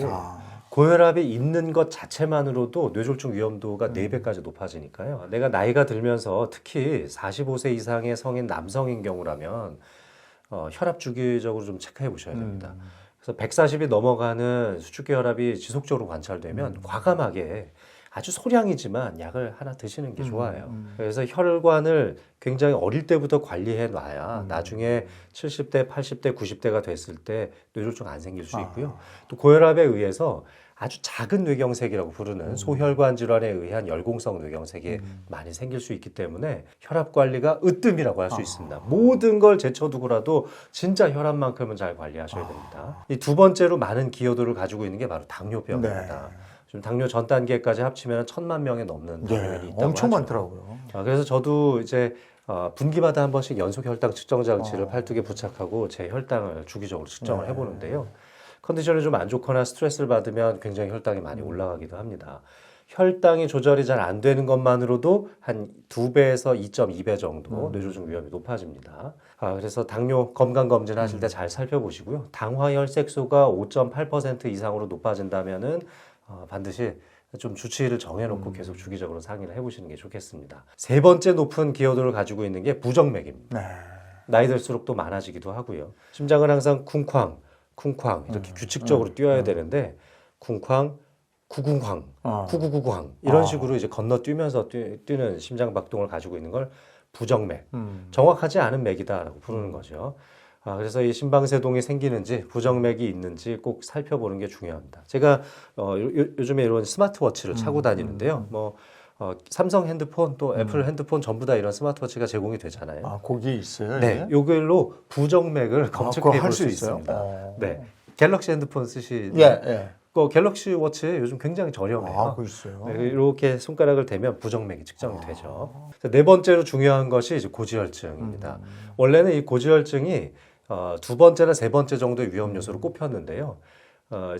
고혈압이 있는 것 자체만으로도 뇌졸중 위험도가 4배까지 높아지니까요. 내가 나이가 들면서 특히 45세 이상의 성인 남성인 경우라면 혈압 주기적으로 좀 체크해 보셔야 됩니다. 그래서 140이 넘어가는 수축기 혈압이 지속적으로 관찰되면 과감하게 아주 소량이지만 약을 하나 드시는 게 좋아요. 그래서 혈관을 굉장히 어릴 때부터 관리해 놔야 나중에 70대, 80대, 90대가 됐을 때 뇌졸중 안 생길 수 있고요. 또 고혈압에 의해서 아주 작은 뇌경색이라고 부르는 소혈관 질환에 의한 열공성 뇌경색이 많이 생길 수 있기 때문에 혈압 관리가 으뜸이라고 할 수 있습니다. 모든 걸 제쳐두고라도 진짜 혈압만큼은 잘 관리하셔야 됩니다. 이 두 번째로 많은 기여도를 가지고 있는 게 바로 당뇨병입니다. 지금 당뇨 전 단계까지 합치면 1,000만 명에 넘는 당뇨인이 있다고 엄청 하죠. 많더라고요. 그래서 저도 이제 분기마다 한 번씩 연속 혈당 측정 장치를 팔뚝에 부착하고 제 혈당을 주기적으로 측정을 해보는데요. 컨디션이 좀 안 좋거나 스트레스를 받으면 굉장히 혈당이 많이 올라가기도 합니다. 혈당이 조절이 잘 안 되는 것만으로도 한 2배에서 2.2배 정도 뇌졸중 위험이 높아집니다. 그래서 당뇨 건강검진 하실 때 잘 살펴보시고요. 당화혈색소가 5.8% 이상으로 높아진다면은 반드시 좀 주치의를 정해놓고 계속 주기적으로 상의를 해보시는 게 좋겠습니다. 세 번째 높은 기여도를 가지고 있는 게 부정맥입니다. 나이 들수록 또 많아지기도 하고요. 심장은 항상 쿵쾅 이렇게 규칙적으로 뛰어야 되는데 쿵쾅, 구궁쾅, 구구구광 이런 식으로 이제 건너뛰면서 뛰는 심장 박동을 가지고 있는 걸 부정맥, 정확하지 않은 맥이다라고 부르는 거죠. 그래서 이 심방세동이 생기는지 부정맥이 있는지 꼭 살펴보는 게 중요합니다. 제가 요즘에 이런 스마트워치를 차고 다니는데요. 삼성 핸드폰 또 애플 핸드폰 전부 다 이런 스마트워치가 제공이 되잖아요. 거기에 있어요? 네, 요걸로 부정맥을 검측해 볼 수 있습니다. 네, 갤럭시 핸드폰 쓰시는 갤럭시 워치 요즘 굉장히 저렴해요. 그거 있어요. 네, 이렇게 손가락을 대면 부정맥이 측정이 되죠. 네 번째로 중요한 것이 이제 고지혈증입니다. 원래는 이 고지혈증이 두 번째나 세 번째 정도의 위험 요소로 꼽혔는데요.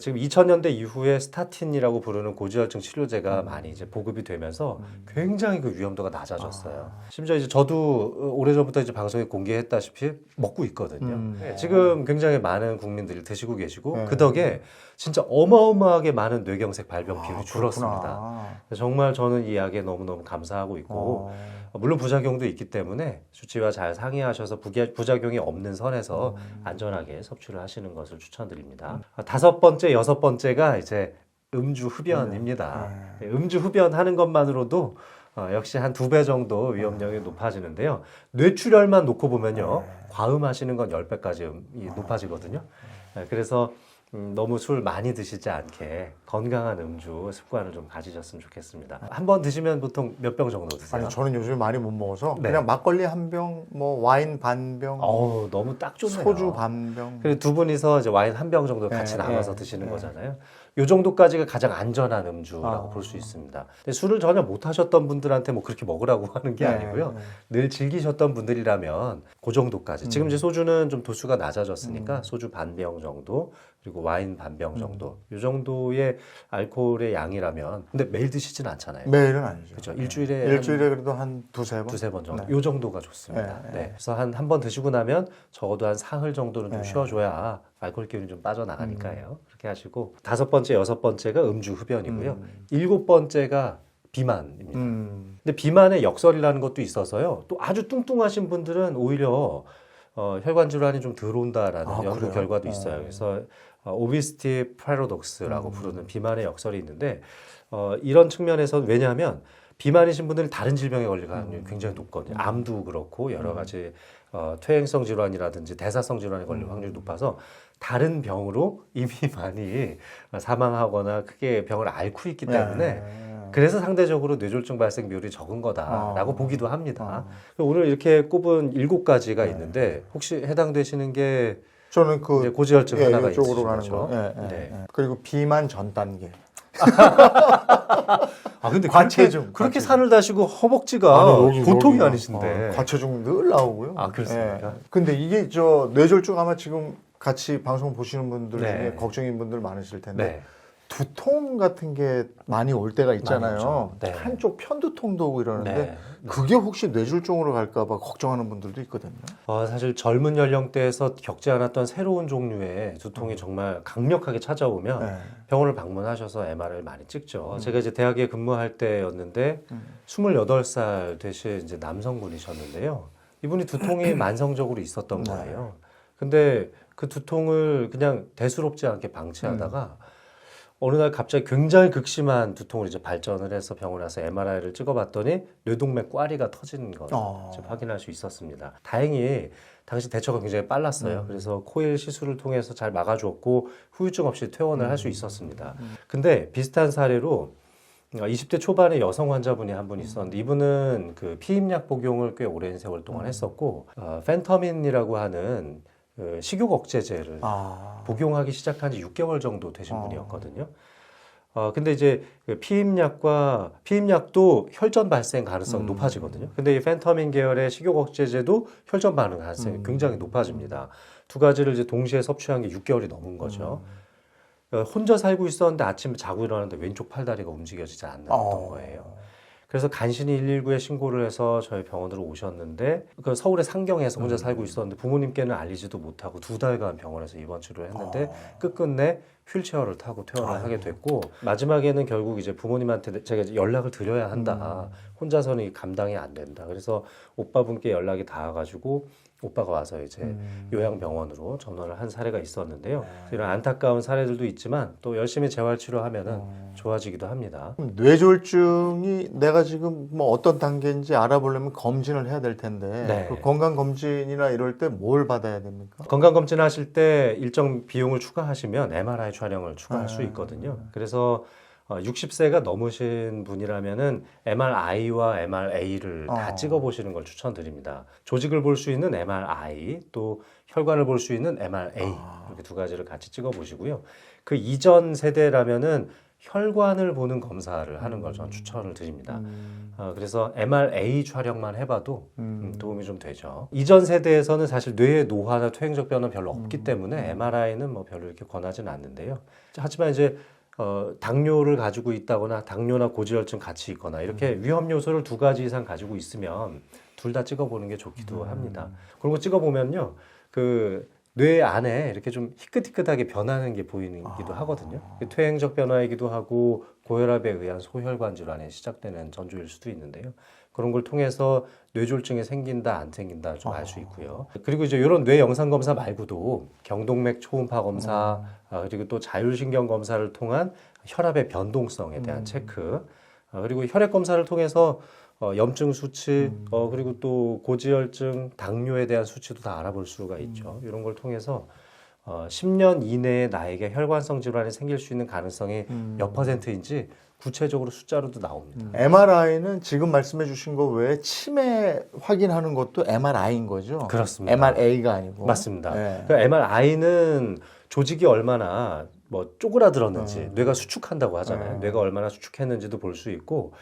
지금 2000년대 이후에 스타틴이라고 부르는 고지혈증 치료제가 많이 이제 보급이 되면서 굉장히 그 위험도가 낮아졌어요. 심지어 이제 저도 오래전부터 이제 방송에 공개했다시피 먹고 있거든요. 네, 지금 굉장히 많은 국민들이 드시고 계시고 그 덕에 진짜 어마어마하게 많은 뇌경색 발병 비율이 그렇구나. 줄었습니다. 정말 저는 이 약에 너무너무 감사하고 있고 물론 부작용도 있기 때문에 주치의와 잘 상의하셔서 부작용이 없는 선에서 안전하게 섭취를 하시는 것을 추천드립니다. 5번째, 6번째가 이제 음주 흡연입니다. 음주 흡연하는 것만으로도 역시 한 2배 정도 위험력이 높아지는데요. 뇌출혈만 놓고 보면요. 과음하시는 건 10배까지 높아지거든요. 그래서 너무 술 많이 드시지 않게 건강한 음주 습관을 좀 가지셨으면 좋겠습니다. 한 번 드시면 보통 몇 병 정도 드세요? 아니 저는 요즘에 많이 못 먹어서 네. 그냥 막걸리 한 병, 뭐 와인 반 병, 너무 딱 좋네요. 소주 반 병. 그리고 두 분이서 이제 와인 한 병 정도 같이 나눠서 드시는 거잖아요. 요 정도까지가 가장 안전한 음주라고 볼 수 있습니다. 근데 술을 전혀 못 하셨던 분들한테 뭐 그렇게 먹으라고 하는 게 아니고요. 늘 즐기셨던 분들이라면 그 정도까지. 지금 이제 소주는 좀 도수가 낮아졌으니까 소주 반 병 정도, 그리고 와인 반 병 정도. 요 정도의 알코올의 양이라면, 근데 매일 드시진 않잖아요. 매일은 아니죠. 그렇죠. 일주일에 일주일에 그래도 한 두세 번. 두세 번 정도. 요 정도가 좋습니다. 네. 그래서 한 번 드시고 나면 적어도 한 사흘 정도는 좀 쉬어줘야 알코올 기운이 좀 빠져나가니까요. 그렇게 하시고 5번째, 6번째가 음주 흡연이고요. 7번째가 비만입니다. 근데 비만의 역설이라는 것도 있어서요. 또 아주 뚱뚱하신 분들은 오히려 혈관 질환이 좀 덜 온다라는 연구 그래요? 결과도 있어요. 그래서 오비시티 패러독스라고 부르는 비만의 역설이 있는데 이런 측면에서 왜냐하면 비만이신 분들은 다른 질병에 걸릴 가능성이 굉장히 높거든요. 암도 그렇고 여러 가지 퇴행성 질환이라든지 대사성 질환에 걸릴 확률이 높아서 다른 병으로 이미 많이 사망하거나 크게 병을 앓고 있기 때문에 그래서 상대적으로 뇌졸중 발생 비율이 적은 거다라고 보기도 합니다. 오늘 이렇게 꼽은 7가지가 있는데 혹시 해당되시는 게 저는 그 이제 고지혈증 하나가 이쪽으로 있으신 가는 거죠? 거. 네. 그리고 비만 전 단계. 근데 과체중. 그렇게 산을 다시고 허벅지가 보통이 아니신데. 과체중 늘 나오고요. 그렇습니까? 근데 이게 저 뇌졸중 아마 지금 같이 방송 보시는 분들 네. 중에 걱정인 분들 많으실 텐데 네. 두통 같은 게 많이 올 때가 있잖아요. 네. 한쪽 편두통도 오고 이러는데 네. 그게 혹시 뇌졸중으로 갈까 봐 걱정하는 분들도 있거든요. 사실 젊은 연령대에서 겪지 않았던 새로운 종류의 두통이 정말 강력하게 찾아오면 병원을 방문하셔서 MR을 많이 찍죠. 제가 이제 대학에 근무할 때였는데 28살 되신 이제 남성분이셨는데요. 이분이 두통이 만성적으로 있었던 거예요. 근데 그 두통을 그냥 대수롭지 않게 방치하다가 어느 날 갑자기 굉장히 극심한 두통으로 이제 발전을 해서 병원에 와서 MRI를 찍어봤더니 뇌동맥 꽈리가 터진 걸 확인할 수 있었습니다. 다행히 당시 대처가 굉장히 빨랐어요. 그래서 코일 시술을 통해서 잘 막아주었고 후유증 없이 퇴원을 할 수 있었습니다. 근데 비슷한 사례로 20대 초반의 여성 환자분이 한 분 있었는데 이분은 그 피임약 복용을 꽤 오랜 세월 동안 했었고 펜터민이라고 하는 식욕 억제제를 복용하기 시작한 지 6개월 정도 되신 분이었거든요. 근데 이제 피임약도 혈전 발생 가능성이 높아지거든요. 근데 이 펜터민 계열의 식욕 억제제도 혈전 반응 가능성이 굉장히 높아집니다. 두 가지를 이제 동시에 섭취한 게 6개월이 넘은 거죠. 혼자 살고 있었는데 아침에 자고 일어났는데 왼쪽 팔다리가 움직여지지 않았던 거예요. 그래서 간신히 119에 신고를 해서 저희 병원으로 오셨는데 그 서울의 상경에서 혼자 살고 있었는데 부모님께는 알리지도 못하고 2달간 병원에서 입원 치료를 했는데 끝끝내 휠체어를 타고 퇴원을 하게 됐고 마지막에는 결국 이제 부모님한테 제가 이제 연락을 드려야 한다. 혼자서는 감당이 안 된다. 그래서 오빠분께 연락이 닿아가지고 오빠가 와서 이제 요양병원으로 전원을 한 사례가 있었는데요. 이런 안타까운 사례들도 있지만 또 열심히 재활치료하면은 좋아지기도 합니다. 뇌졸중이 내가 지금 뭐 어떤 단계인지 알아보려면 검진을 해야 될 텐데 그 건강검진이나 이럴 때 뭘 받아야 됩니까? 건강검진 하실 때 일정 비용을 추가하시면 MRI 촬영을 추가할 수 있거든요. 그래서 60세가 넘으신 분이라면은 MRI와 MRA를 다 찍어보시는 걸 추천드립니다. 조직을 볼 수 있는 MRI, 또 혈관을 볼 수 있는 MRA 이렇게 두 가지를 같이 찍어보시고요. 그 이전 세대라면은 혈관을 보는 검사를 하는 걸 저는 추천을 드립니다. 그래서 MRA 촬영만 해봐도 도움이 좀 되죠. 이전 세대에서는 사실 뇌의 노화나 퇴행적 변화는 별로 없기 때문에 MRI는 뭐 별로 이렇게 권하지는 않는데요. 하지만 이제 당뇨를 가지고 있다거나 당뇨나 고지혈증 같이 있거나 이렇게 위험 요소를 2가지 이상 가지고 있으면 둘 다 찍어보는 게 좋기도 합니다. 그리고 찍어보면요, 그 뇌 안에 이렇게 좀 희끗희끗하게 변하는 게 보이기도 하거든요. 퇴행적 변화이기도 하고 고혈압에 의한 소혈관 질환에 시작되는 전조일 수도 있는데요. 그런 걸 통해서 뇌졸중이 생긴다 안 생긴다 좀 알 수 있고요. 그리고 이제 이런 뇌 영상 검사 말고도 경동맥 초음파 검사 그리고 또 자율신경 검사를 통한 혈압의 변동성에 대한 체크 그리고 혈액 검사를 통해서 염증 수치 그리고 또 고지혈증, 당뇨에 대한 수치도 다 알아볼 수가 있죠. 이런 걸 통해서 10년 이내에 나에게 혈관성 질환이 생길 수 있는 가능성이 몇 %인지 구체적으로 숫자로도 나옵니다. MRI는 지금 말씀해 주신 거 외에 치매 확인하는 것도 MRI인 거죠? 그렇습니다. MRA가 아니고. 맞습니다. 네. 그러니까 MRI는 조직이 얼마나 뭐 쪼그라들었는지 뇌가 수축한다고 하잖아요. 뇌가 얼마나 수축했는지도 볼 수 있고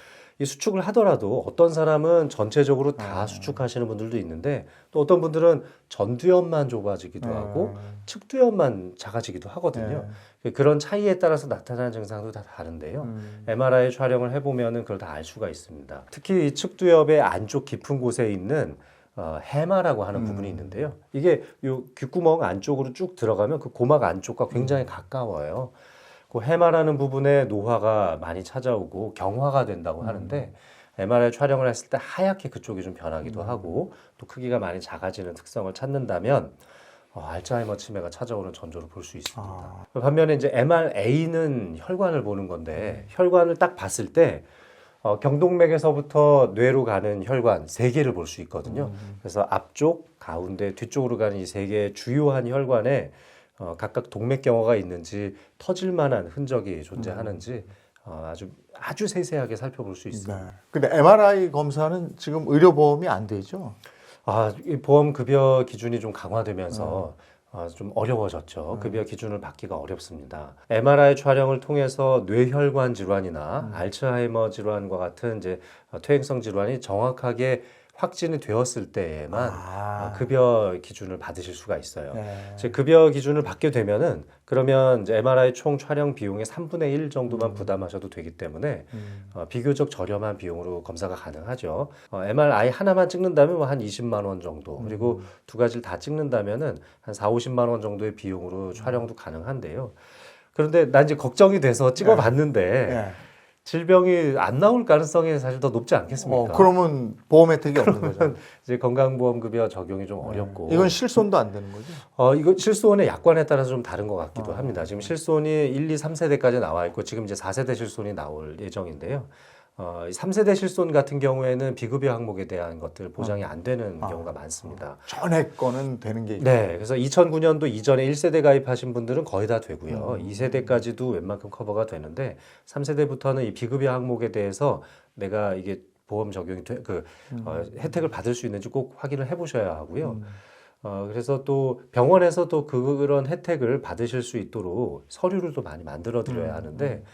이 수축을 하더라도 어떤 사람은 전체적으로 다 수축하시는 분들도 있는데 또 어떤 분들은 전두엽만 좁아지기도 하고 측두엽만 작아지기도 하거든요. 그런 차이에 따라서 나타나는 증상도 다 다른데요. MRI 촬영을 해보면은 그걸 다 알 수가 있습니다. 특히 이 측두엽의 안쪽 깊은 곳에 있는 해마라고 하는 부분이 있는데요. 이게 요 귓구멍 안쪽으로 쭉 들어가면 그 고막 안쪽과 굉장히 가까워요. 그 해마라는 부분에 노화가 많이 찾아오고 경화가 된다고 하는데 MRI 촬영을 했을 때 하얗게 그쪽이 좀 변하기도 하고 또 크기가 많이 작아지는 특성을 찾는다면 알츠하이머 치매가 찾아오는 전조를 볼 수 있습니다. 반면에 이제 MRA는 혈관을 보는 건데 혈관을 딱 봤을 때 경동맥에서부터 뇌로 가는 혈관 3개를 볼 수 있거든요. 그래서 앞쪽, 가운데, 뒤쪽으로 가는 이 3개의 주요한 혈관에 각각 동맥경화가 있는지 터질 만한 흔적이 존재하는지 아주 세세하게 살펴볼 수 있습니다. 네. 근데 MRI 검사는 지금 의료보험이 안 되죠? 이 보험 급여 기준이 좀 강화되면서 좀 어려워졌죠. 급여 기준을 받기가 어렵습니다. MRI 촬영을 통해서 뇌혈관 질환이나 알츠하이머 질환과 같은 이제 퇴행성 질환이 정확하게 확진이 되었을 때에만 급여 기준을 받으실 수가 있어요. 즉 급여 기준을 받게 되면은 그러면 이제 MRI 총 촬영 비용의 3분의 1 정도만 부담하셔도 되기 때문에 비교적 저렴한 비용으로 검사가 가능하죠. MRI 하나만 찍는다면 한 20만 원 정도, 그리고 두 가지를 다 찍는다면은 한 4, 50만 원 정도의 비용으로 촬영도 가능한데요. 그런데 난 이제 걱정이 돼서 찍어봤는데 질병이 안 나올 가능성이 사실 더 높지 않겠습니까? 그러면 보험 혜택이 없는 거죠. 이제 건강보험급여 적용이 좀 어렵고. 이건 실손도 안 되는 거죠? 이거 실손의 약관에 따라서 좀 다른 것 같기도 합니다. 지금 실손이 1, 2, 3세대까지 나와 있고 지금 이제 4세대 실손이 나올 예정인데요. 3세대 실손 같은 경우에는 비급여 항목에 대한 것들 보장이 안 되는 경우가 많습니다. 전에 거는 되는 게 있죠. 네, 그래서 2009년도 이전에 1세대 가입하신 분들은 거의 다 되고요. 2세대까지도 웬만큼 커버가 되는데 3세대부터는 이 비급여 항목에 대해서 내가 이게 보험 적용이 혜택을 받을 수 있는지 꼭 확인을 해보셔야 하고요. 그래서 또 병원에서도 그런 혜택을 받으실 수 있도록 서류를 또 많이 만들어 드려야 하는데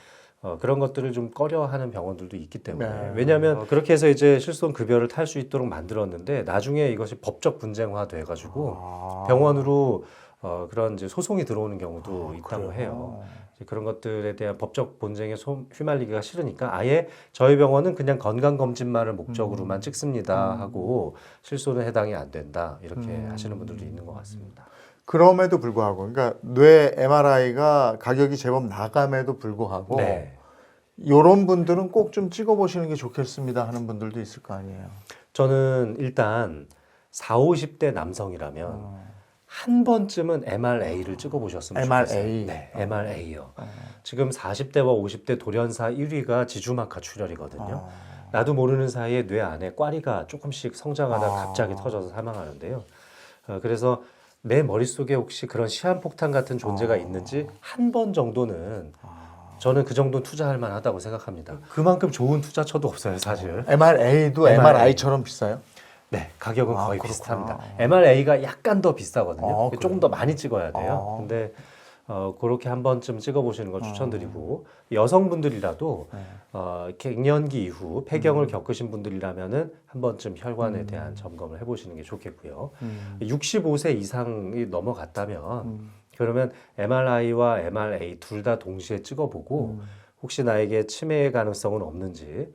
그런 것들을 좀 꺼려하는 병원들도 있기 때문에 왜냐하면 그렇게 해서 이제 실손 급여를 탈 수 있도록 만들었는데 나중에 이것이 법적 분쟁화 돼가지고 병원으로 그런 이제 소송이 들어오는 경우도 있다고 해요. 이제 그런 것들에 대한 법적 분쟁에 휘말리기가 싫으니까 아예 저희 병원은 그냥 건강검진만을 목적으로만 찍습니다 하고 실손은 해당이 안 된다 이렇게 하시는 분들도 있는 것 같습니다. 그럼에도 불구하고, 그러니까 뇌 MRI가 가격이 제법 나감에도 불구하고, 이런 분들은 꼭 좀 찍어보시는 게 좋겠습니다 하는 분들도 있을 거 아니에요. 저는 일단 40, 50대 남성이라면 한 번쯤은 MRA를 찍어보셨으면 좋겠어요. MRA? 네, MRA요. 지금 40대와 50대 돌연사 1위가 지주막하 출혈이거든요. 나도 모르는 사이에 뇌 안에 꽈리가 조금씩 성장하다 갑자기 터져서 사망하는데요. 그래서 내 머릿속에 혹시 그런 시한폭탄 같은 존재가 있는지 한 번 정도는 저는 그 정도 투자할 만하다고 생각합니다. 그만큼 좋은 투자처도 없어요, 사실. MRA도 MRI처럼 비싸요? 네, 가격은 거의 그렇구나. 비슷합니다. MRA가 약간 더 비싸거든요. 조금 더 많이 찍어야 돼요. 근데 그렇게 한 번쯤 찍어보시는 걸 추천드리고 여성분들이라도 갱년기 이후 폐경을 겪으신 분들이라면은 한 번쯤 혈관에 대한 점검을 해보시는 게 좋겠고요. 65세 이상이 넘어갔다면 그러면 MRI와 MRA 둘 다 동시에 찍어보고 혹시 나에게 치매의 가능성은 없는지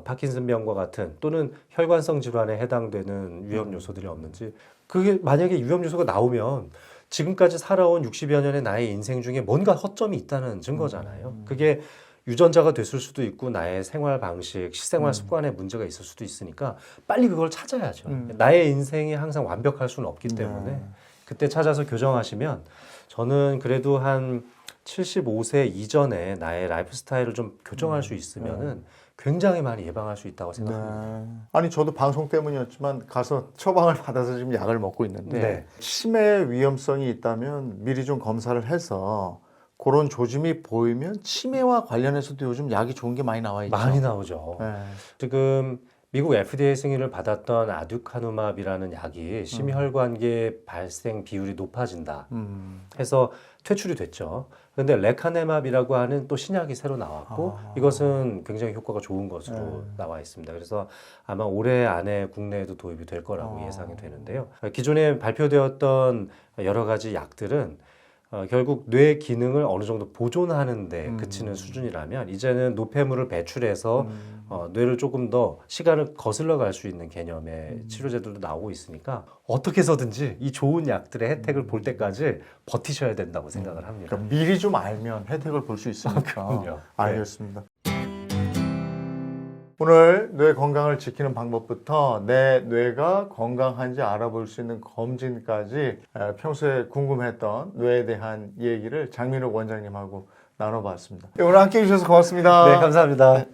파킨슨병과 같은 또는 혈관성 질환에 해당되는 위험 요소들이 없는지 그게 만약에 위험 요소가 나오면 지금까지 살아온 60여 년의 나의 인생 중에 뭔가 허점이 있다는 증거잖아요. 그게 유전자가 됐을 수도 있고 나의 생활 방식, 식생활 습관에 문제가 있을 수도 있으니까 빨리 그걸 찾아야죠. 나의 인생이 항상 완벽할 수는 없기 때문에 그때 찾아서 교정하시면 저는 그래도 한 75세 이전에 나의 라이프 스타일을 좀 교정할 수 있으면은 굉장히 많이 예방할 수 있다고 생각합니다. 네. 아니 저도 방송 때문이었지만 가서 처방을 받아서 지금 약을 먹고 있는데 네. 치매 위험성이 있다면 미리 좀 검사를 해서 그런 조짐이 보이면 치매와 관련해서도 요즘 약이 좋은 게 많이 나와 있죠. 많이 나오죠. 네. 지금 미국 FDA 승인을 받았던 아듀카누맙이라는 약이 심혈관계 발생 비율이 높아진다 해서 퇴출이 됐죠. 그런데 레카네맙이라고 하는 또 신약이 새로 나왔고 이것은 굉장히 효과가 좋은 것으로 나와 있습니다. 그래서 아마 올해 안에 국내에도 도입이 될 거라고 예상이 되는데요. 기존에 발표되었던 여러 가지 약들은 결국 뇌 기능을 어느 정도 보존하는 데 그치는 수준이라면 이제는 노폐물을 배출해서 뇌를 조금 더 시간을 거슬러 갈 수 있는 개념의 치료제들도 나오고 있으니까 어떻게 해서든지 이 좋은 약들의 혜택을 볼 때까지 버티셔야 된다고 생각을 합니다. 그러니까 미리 좀 알면 혜택을 볼 수 있으니까. 그럼요. 알겠습니다. 오늘 뇌 건강을 지키는 방법부터 내 뇌가 건강한지 알아볼 수 있는 검진까지 평소에 궁금했던 뇌에 대한 얘기를 장민욱 원장님하고 나눠봤습니다. 오늘 함께해 주셔서 고맙습니다. 네, 감사합니다.